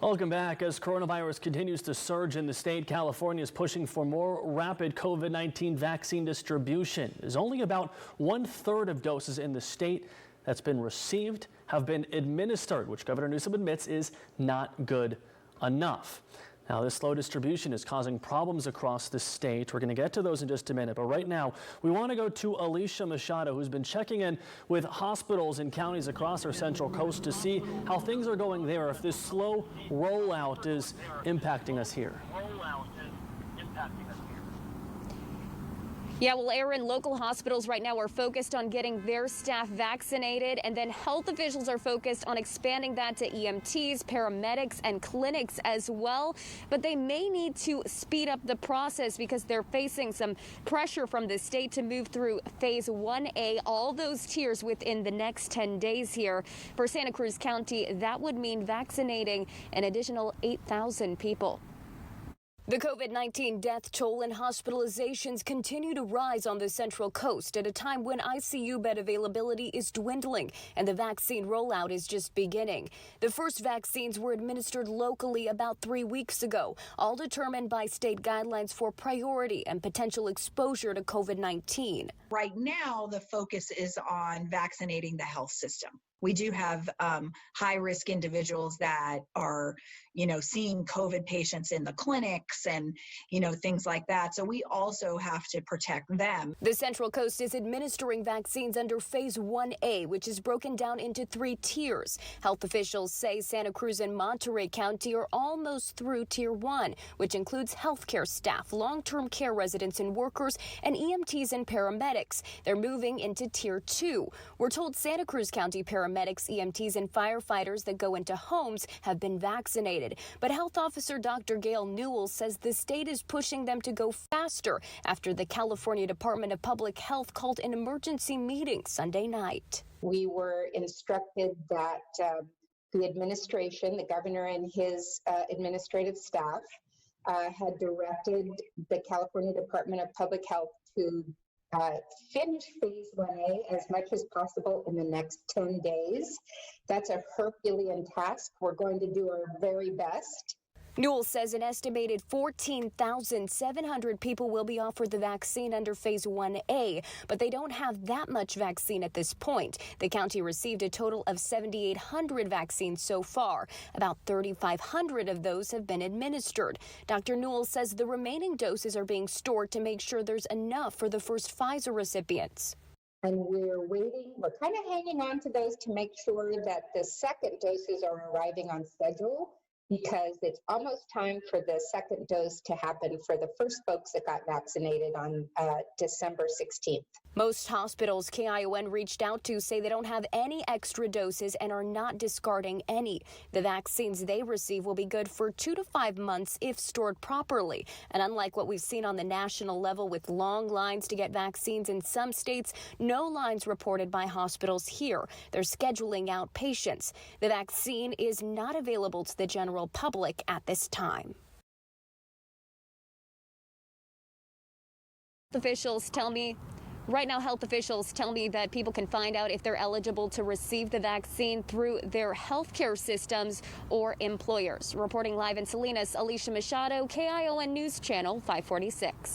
Welcome back. As coronavirus continues to surge in the state, California is pushing for more rapid COVID-19 vaccine distribution. There's only about 1/3 of doses in the state that's been received have been administered, which Governor Newsom admits is not good enough. Now, this slow distribution is causing problems across the state. We're going to get to those in just a minute. But right now, we want to go to Alicia Machado, who's been checking in with hospitals and counties across our Central Coast to see how things are going there, if this slow rollout is impacting us here. Yeah, well, Aaron, local hospitals right now are focused on getting their staff vaccinated, and then health officials are focused on expanding that to EMTs, paramedics, and clinics as well. But they may need to speed up the process because they're facing some pressure from the state to move through phase 1A, all those tiers within the next 10 days here. For Santa Cruz County, that would mean vaccinating an additional 8,000 people. The COVID-19 death toll and hospitalizations continue to rise on the Central Coast at a time when ICU bed availability is dwindling and the vaccine rollout is just beginning. The first vaccines were administered locally about 3 weeks ago, all determined by state guidelines for priority and potential exposure to COVID-19. Right now, the focus is on vaccinating the health system. We do have high-risk individuals that are, seeing COVID patients in the clinics and, things like that. So we also have to protect them. The Central Coast is administering vaccines under phase 1A, which is broken down into 3 tiers. Health officials say Santa Cruz and Monterey County are almost through tier 1, which includes healthcare staff, long-term care residents and workers, and EMTs and paramedics. They're moving into tier 2. We're told Santa Cruz County paramedics, EMTs, and firefighters that go into homes have been vaccinated. But Health Officer Dr. Gail Newell says the state is pushing them to go faster after the California Department of Public Health called an emergency meeting Sunday night. We were instructed that the administration, the governor and his administrative staff, had directed the California Department of Public Health to finish phase 1A as much as possible in the next 10 days. That's a Herculean task. We're going to do our very best. Newell says an estimated 14,700 people will be offered the vaccine under phase 1A, but they don't have that much vaccine at this point. The county received a total of 7,800 vaccines so far. About 3,500 of those have been administered. Dr. Newell says the remaining doses are being stored to make sure there's enough for the first Pfizer recipients. And we're kind of hanging on to those to make sure that the second doses are arriving on schedule, because it's almost time for the second dose to happen for the first folks that got vaccinated on December 16th. Most hospitals KION reached out to say they don't have any extra doses and are not discarding any. The vaccines they receive will be good for 2 to 5 months if stored properly. And unlike what we've seen on the national level with long lines to get vaccines in some states, no lines reported by hospitals here. They're scheduling out patients. The vaccine is not available to the general public at this time. Right now, health officials tell me that people can find out if they're eligible to receive the vaccine through their healthcare systems or employers. Reporting live in Salinas, Alicia Machado, KION News Channel 546.